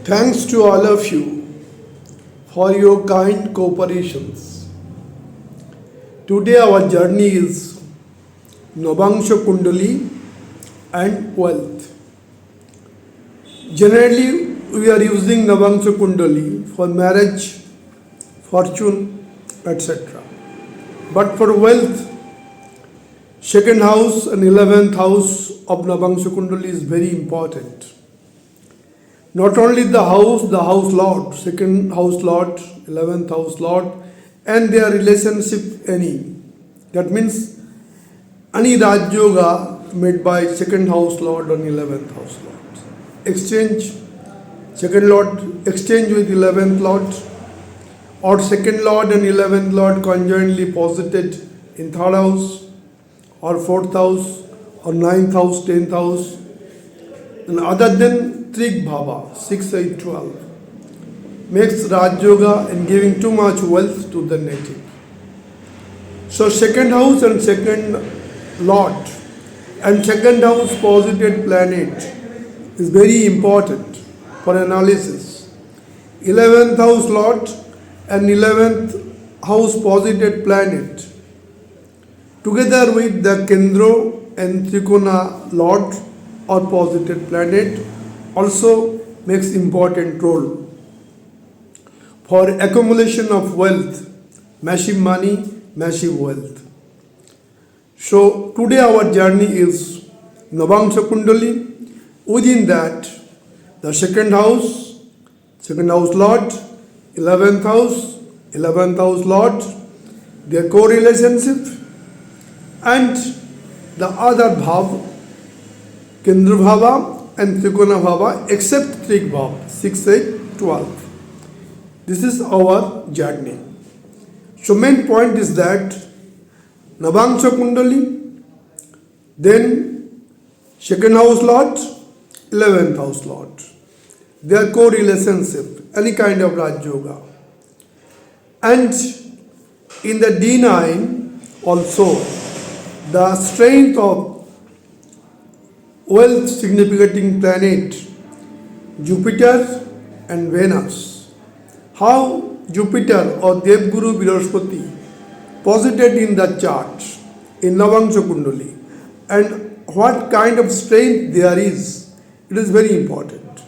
Thanks to all of you for your kind cooperations. Today our journey is Navangsha Kundali and wealth. Generally, we are using Navangsha Kundali for marriage, fortune, etc. But for wealth, second house and 11th house of Navangsha Kundali is very important. Not only the house lord, second house lord, 11th house lord, and their relationship any. That means any Raj Yoga made by second house lord and 11th house lord. Exchange, second lord exchange with 11th lord, or second lord and 11th lord conjointly posited in third house, or fourth house, or ninth house, 10th house, and other than Trig Bhava, 6, 8, 12, makes Raj Yoga and giving too much wealth to the native. So second house and second lord and second house posited planet is very important for analysis. 11th house lord and 11th house posited planet together with the Kendro and Trikona lord or posited planet also makes important role for accumulation of wealth, massive money, massive wealth. So today our journey is Navangsha Kundali. Within that, the second house lord, 11th house lord, their co-relationship, and the other bhav, Kendra Bhava and Trikona Bhava, except Trig Bhava, 6, 8, 12. This is our journey. So main point is that Navangsha Kundali, then second house lord, 11th house lord. Their co-relationship, any kind of Raj Yoga. And in the D9 also, the strength of wealth significating planet Jupiter and Venus. How Jupiter or Devguru Brihaspati posited in the chart in Navangsha Kundali and what kind of strength there is, it is very important.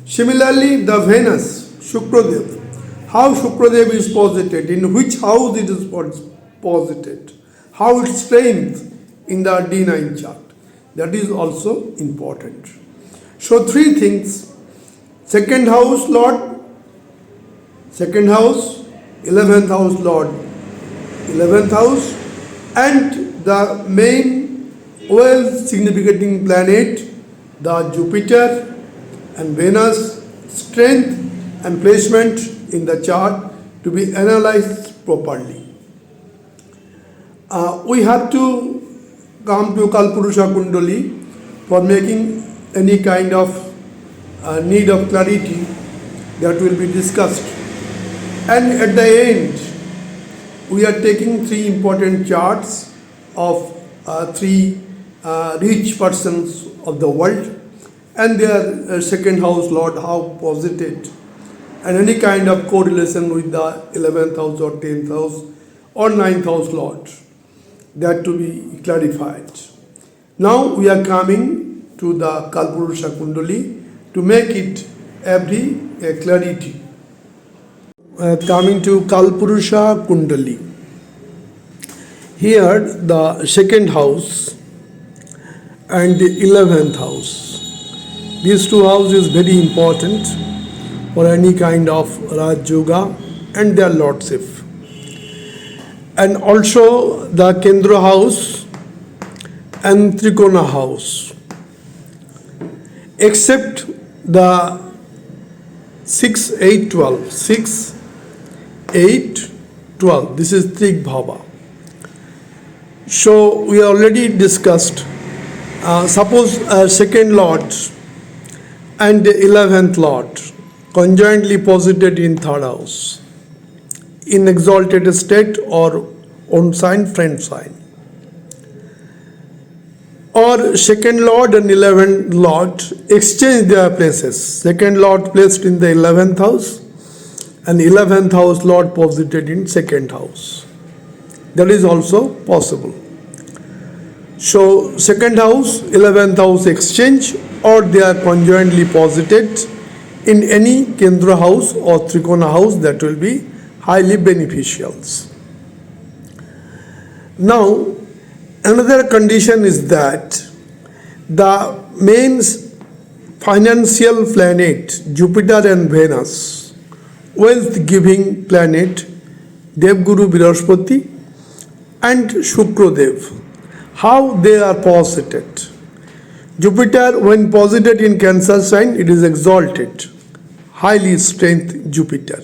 Similarly, the Venus, Shukradev, how Shukradev is posited, in which house it is posited, how its strength in the D9 chart. That is also important. So three things: second house lord, second house, 11th house lord, 11th house, and the main wealth significating planet, the Jupiter and Venus, strength and placement in the chart to be analyzed properly. We have to come to Kalpurusha Kundali for making any kind of need of clarity that will be discussed. And at the end, we are taking three important charts of three rich persons of the world and their second house lord, how posited, and any kind of correlation with the 11th house or 10th house or 9th house lord, that to be clarified. Now we are coming to the Kalpurusha Kundali to make it every clarity. Coming to Kalpurusha Kundali. Here the second house and the 11th house. These two houses is very important for any kind of Raj Yoga and their lordship. And also the Kendra house and Trikona house, except the 6, 8, 12. 6, 8, 12. This is Trig Bhava. So we already discussed, suppose second lord and 11th lord conjointly posited in third house, in exalted state or own sign, friend sign. or second lord and 11th lord exchange their places. Second lord placed in the 11th house and 11th house lord posited in second house. That is also possible. So second house, 11th house exchange, or they are conjointly posited in any Kendra house or Trikona house, that will be highly beneficial. Now, another condition is that the main financial planet, Jupiter and Venus, wealth giving planet, Devguru Brihaspati and Shukradev, how they are posited. Jupiter, when posited in Cancer sign, it is exalted, highly strength Jupiter.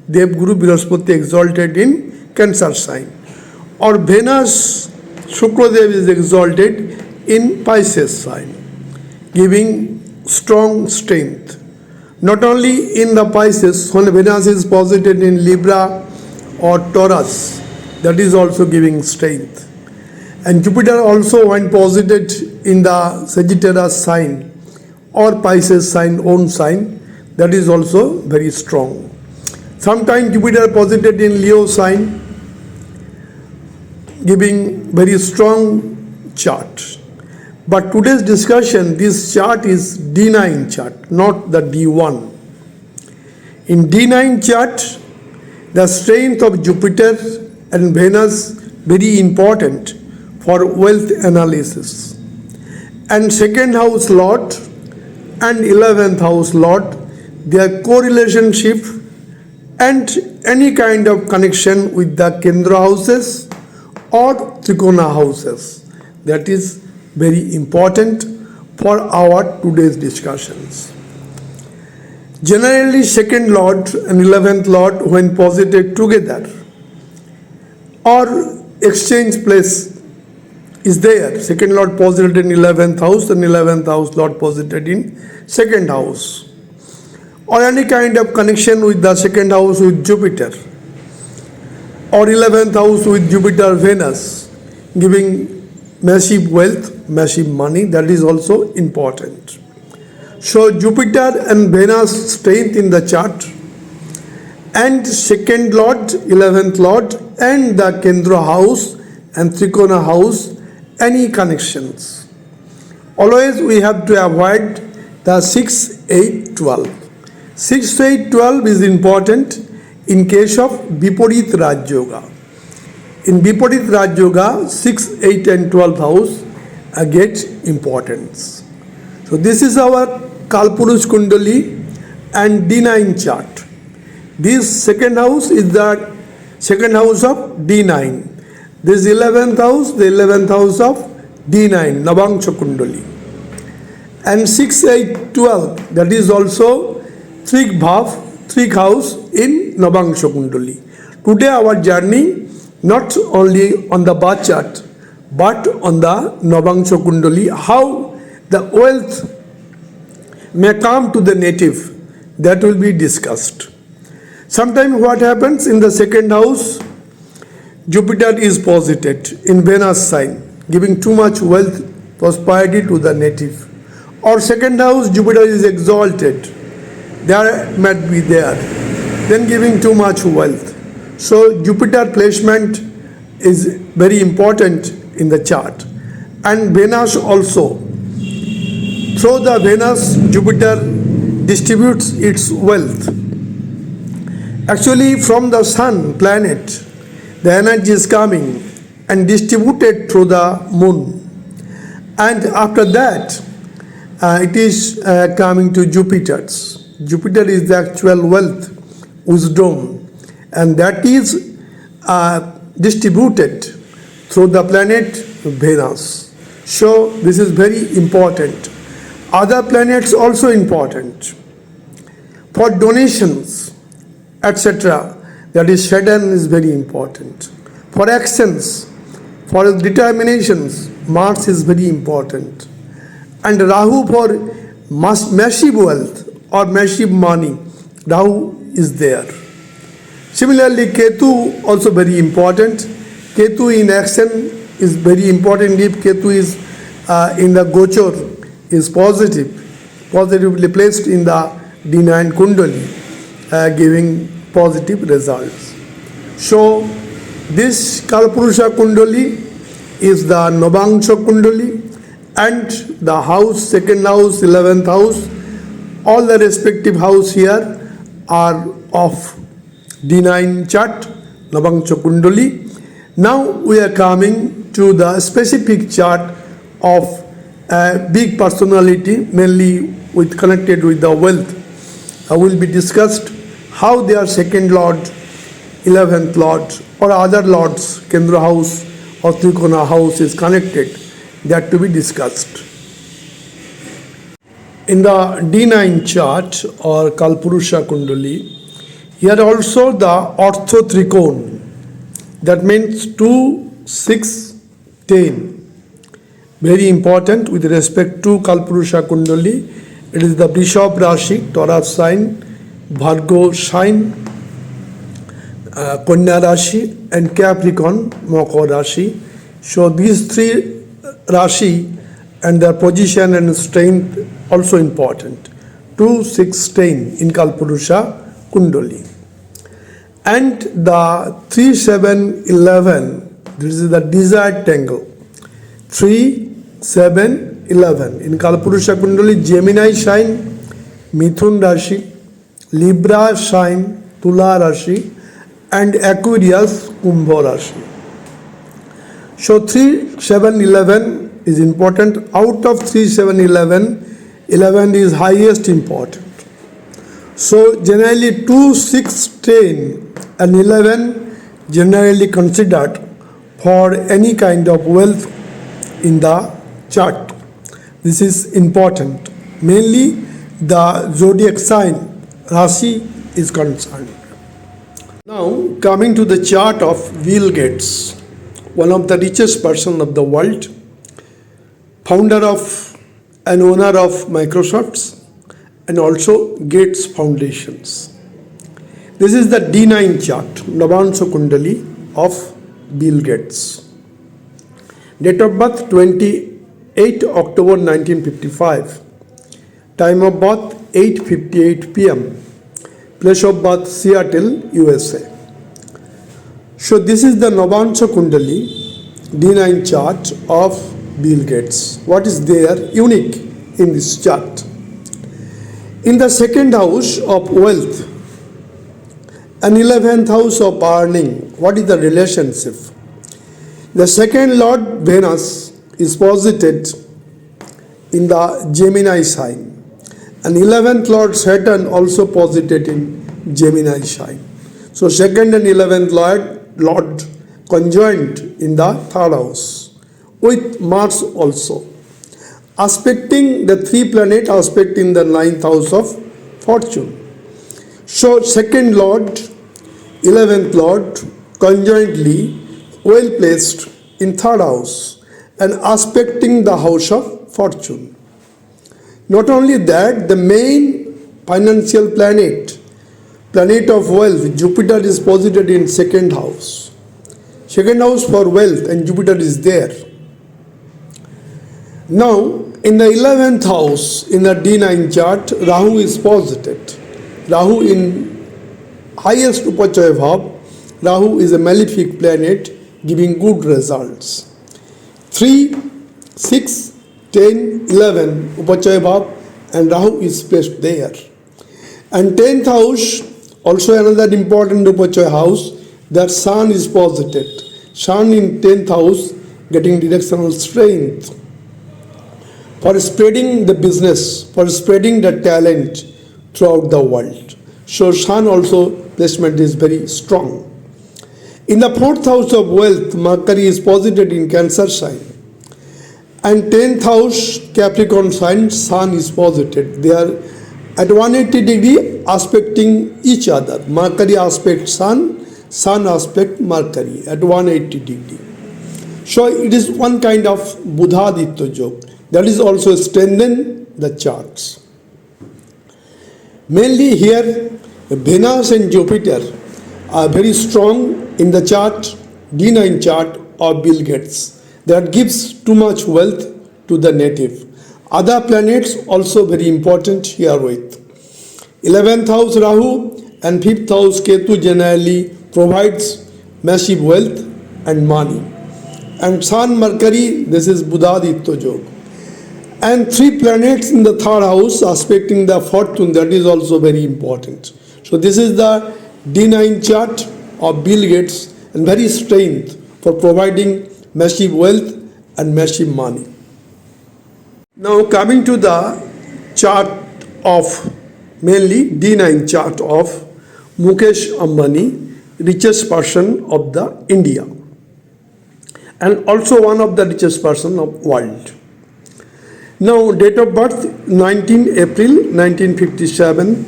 Devguru Brihaspati exalted in Cancer sign. Or Venus, Shukradev is exalted in Pisces sign, giving strong strength. Not only in the Pisces, when Venus is posited in Libra or Taurus, that is also giving strength. And Jupiter also, when posited in the Sagittarius sign or Pisces sign, own sign, that is also very strong. Sometimes Jupiter posited in Leo sign, giving very strong chart. But today's discussion, this chart is D9 chart, not the D1. In D9 chart, the strength of Jupiter and Venus very important for wealth analysis. And second house lord and 11th house lord, their co-relationship and any kind of connection with the Kendra houses or Trikona houses. That is very important for our today's discussions. Generally, second lord and 11th lord, when posited together or exchange place is there, second lord posited in 11th house and 11th house lord posited in second house, or any kind of connection with the second house with Jupiter or 11th house with Jupiter Venus, giving massive wealth, massive money, that is also important. So Jupiter and Venus strength in the chart, and second lord, 11th lord, and the Kendra house and Trikona house, any connections. Always we have to avoid the 6, 8, 12. 6, 8, 12 is important in case of Viparit Raj Yoga. In Viparit Raj Yoga, 6, 8 and 12 house get importance. So this is our Kalpurush Kundali and D9 chart. This second house is the second house of D9. This 11th house, the 11th house of D9, Navangsha Kundali. And 6, 8, 12, that is also Trik Bhav, Trik house in Navangsha Kundali. Today our journey not only on the birth chart, but on the Navangsha Kundali, how the wealth may come to the native, that will be discussed. Sometimes what happens in the second house, Jupiter is posited in Venus sign, giving too much wealth, prosperity to the native. Or second house, Jupiter is exalted, there might be there, then giving too much wealth. So Jupiter placement is very important in the chart. And Venus also. Through the Venus, Jupiter distributes its wealth. Actually, from the sun planet, the energy is coming and distributed through the moon. And after that, it is coming to Jupiter's. Jupiter is the actual wealth, wisdom, and that is distributed through the planet Venus. So this is very important. Other planets also important. For donations, etc., that is Saturn is very important. For actions, for determinations, Mars is very important. And Rahu for massive wealth or massive money, Rahu is there. Similarly, Ketu also very important. Ketu in action is very important if Ketu is in the Gochor is positively placed in the D9 Kundali, giving positive results. So this Kalpurusha Kundali is the Navangsha Kundali, and the house, second house, 11th house, all the respective house here are of D9 chart, Navangsha Kundali. Now we are coming to the specific chart of a big personality, mainly connected with the wealth. Will be discussed how their second lord, 11th lord, or other lords, Kendra house or Trikona house is connected. That to be discussed. In the D9 chart or Kalpurusha Kundali, here also the Ortho Trikon, that means 2, 6, 10. Very important with respect to Kalpurusha Kundali. It is the Bishop Rashi, Taurus sign, Virgo sign, Kanya Rashi, and Capricorn, Makar Rashi. So these three Rashi and their position and strength also important. 2, 6, 10 in Kalpurusha Kundali. And the 3, 7, 11, this is the desired tangle. 3, 7, 11 in Kalpurusha Kundali, Gemini sign, Mithun Rashi, Libra sign, Tula Rashi, and Aquarius, Kumbha Rashi. So 3, 7, 11 is important. Out of 3, 7, 11, 11 is highest important. So generally 2, 6, 10 and 11 generally considered for any kind of wealth in the chart. This is important. Mainly the zodiac sign, Rashi is concerned. Now coming to the chart of Bill Gates, one of the richest person of the world, founder of and owner of Microsoft, and also Gates Foundations. This is the D9 chart, Navangsha Kundali of Bill Gates. Date of birth 28 October 1955. Time of birth 8:58 p.m. Place of birth Seattle, USA. So this is the Navangsha Kundali D9 chart of Bill Gates. What is there unique in this chart? In the second house of wealth and 11th house of earning, what is the relationship? The second lord Venus is posited in the Gemini sign, and 11th lord Saturn also posited in Gemini sign. So second and 11th lord conjoined in the third house with Mars also, aspecting the three planet, aspecting the 9th house of fortune. So second lord, 11th lord conjointly well placed in third house and aspecting the house of fortune. Not only that, the main financial planet of wealth, Jupiter, is posited in second house. Second house for wealth, and Jupiter is there. Now, in the 11th house, in the D9 chart, Rahu is posited. Rahu in highest Upachaya Bhav, Rahu is a malefic planet giving good results. 3, 6, 10, 11 Upachaya Bhav, and Rahu is placed there. And 10th house, also another important Upachaya house, that Sun is posited. Sun in 10th house getting directional strength for spreading the business, for spreading the talent throughout the world. So Sun also placement is very strong. In the 4th house of wealth, Mercury is posited in Cancer sign. And 10th house, Capricorn sign, Sun is posited. They are at 180 degree aspecting each other. Mercury aspect Sun, Sun aspect Mercury at 180 degree. So it is one kind of Buddha-Aditya yoga. That is also strengthen the charts. Mainly here, Venus and Jupiter are very strong in the chart, D9 chart of Bill Gates. That gives too much wealth to the native. Other planets also very important here with. 11th house Rahu and 5th house Ketu generally provides massive wealth and money. And Sun, Mercury, this is Buddhaditya Yoga. And 3 planets in the 3rd house aspecting the fortune, that is also very important. So this is the D9 chart of Bill Gates and very strength for providing massive wealth and massive money. Now coming to the chart of mainly D9 chart of Mukesh Ambani, richest person of the India and also one of the richest person of world. Now date of birth 19 April 1957,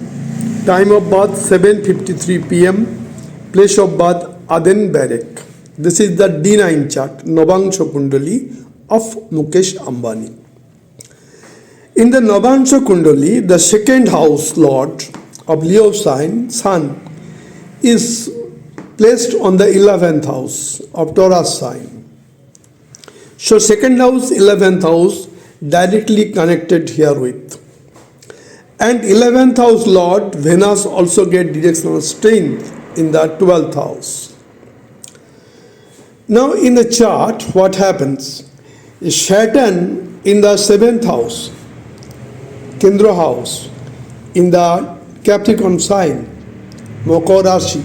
time of birth 7:53 p.m, place of birth Aden Barrack. This is the D9 chart, Navangsha Kundali of Mukesh Ambani. In the Navangsha Kundali, the 2nd house lord of Leo sign, Sun, is placed on the 11th house of Taurus sign. So 2nd house, 11th house directly connected here with. And 11th house lord Venus also get directional strength in the 12th house. Now in the chart what happens? Saturn in the 7th house, Kendra house, in the Capricorn sign, Makar Rashi,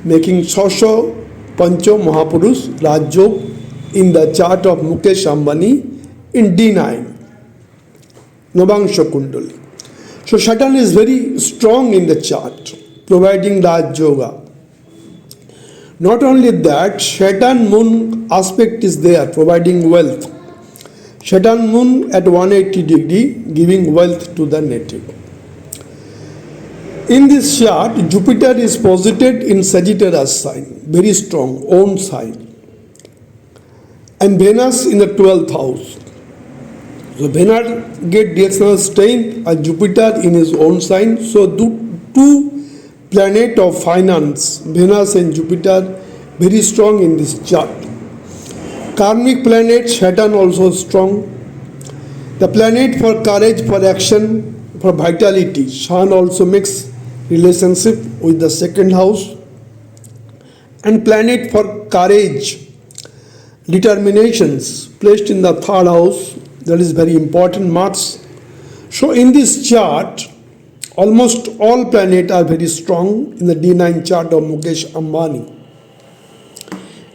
making Shosho Pancho Mahapurush Rajyog in the chart of Mukesh Ambani in D9, Navangsha Kundali. So Saturn is very strong in the chart, providing Raj Yoga. Not only that, Saturn Moon aspect is there, providing wealth. Saturn Moon at 180 degree, giving wealth to the native. In this chart, Jupiter is posited in Sagittarius sign, very strong, own sign. And Venus in the 12th house. So Venus get directional strength and Jupiter in his own sign. So two planet of finance, Venus and Jupiter, very strong in this chart. Karmic planet, Saturn also strong. The planet for courage, for action, for vitality, Sun also makes relationship with the 2nd house. And planet for courage, determinations, placed in the 3rd house, that is very important, Mars. So in this chart, almost all planets are very strong in the D9 chart of Mukesh Ambani.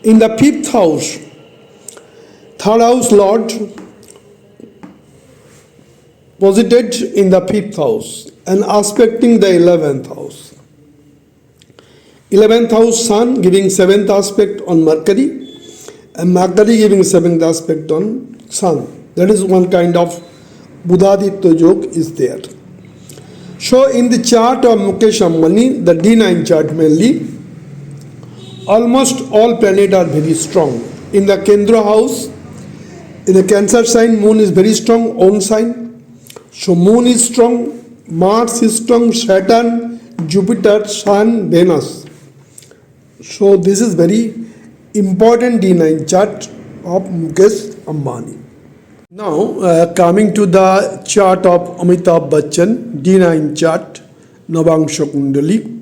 In the 5th house, 3rd house lord posited in the 5th house and aspecting the 11th house. 11th house Sun giving 7th aspect on Mercury and Mercury giving 7th aspect on Sun. That is one kind of Buddhaditya Yoga is there. So in the chart of Mukesh Ambani, the D9 chart mainly, almost all planets are very strong. In the Kendra house, in the Cancer sign, Moon is very strong, own sign. So Moon is strong, Mars is strong, Saturn, Jupiter, Sun, Venus. So this is very important D9 chart of Mukesh Ambani. Now coming to the chart of Amitabh Bachchan, D9 chart, Navangsha Kundali.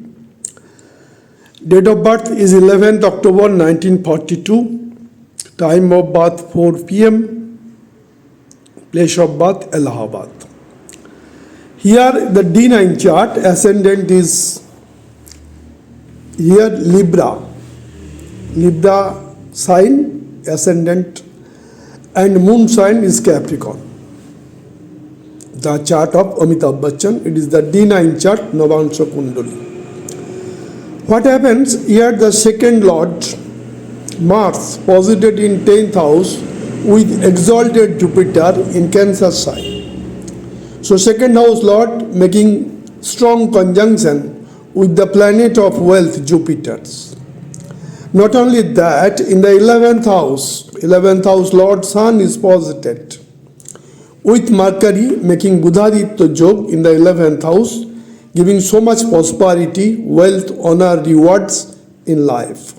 Date of birth is 11th October 1942, time of birth 4 p.m, place of birth Allahabad. Here the D9 chart, ascendant is here Libra sign, ascendant, and moon sign is Capricorn. The chart of Amitabh Bachchan, it is the D9 chart, Navangsha Kundali. What happens here? The 2nd lord Mars posited in 10th house with exalted Jupiter in Cancer sign. So 2nd house lord making strong conjunction with the planet of wealth, Jupiter. Not only that, in the 11th house Lord Sun is posited with Mercury making Buddhaditya Yoga in the 11th house, giving so much prosperity, wealth, honor, rewards in life.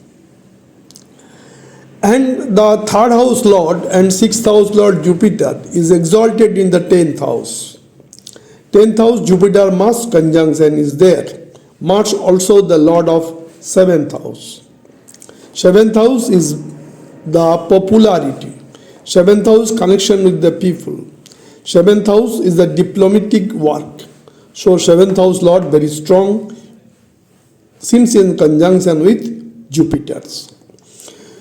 And the third house Lord and sixth house Lord Jupiter is exalted in the 10th house. 10th house Jupiter Mars conjunction is there. Mars also the Lord of 7th house. 7th house is the popularity. 7th house connection with the people. 7th house is the diplomatic work. So 7th house Lord very strong since in conjunction with Jupiter's.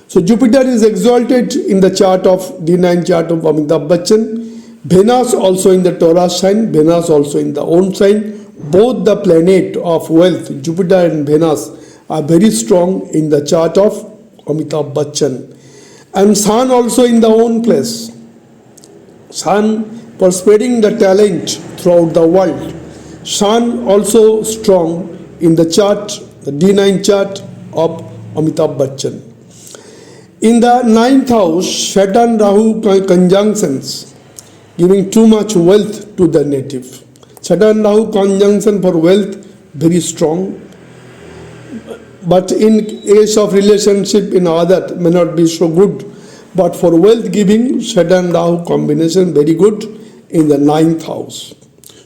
So Jupiter is exalted in the chart of D9 chart of Amitabh Bachchan. Venus also in the Taurus sign, Venus also in the own sign. Both the planet of wealth, Jupiter and Venus, are very strong in the chart of Amitabh Bachchan. And Sun also in the own place. Sun for spreading the talent throughout the world. Sun also strong in the chart, the D9 chart of Amitabh Bachchan. In the 9th house, Saturn Rahu conjunctions giving too much wealth to the native. Saturn Rahu conjunction for wealth very strong. But in case of relationship in other may not be so good. But for wealth giving, Saturn Rahu combination very good in the 9th house.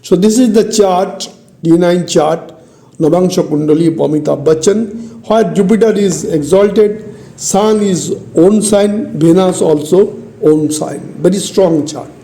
So this is the chart, D9 chart, Navangsha Kundali of Amitabh Bachchan, where Jupiter is exalted, Sun is own sign, Venus also own sign. Very strong chart.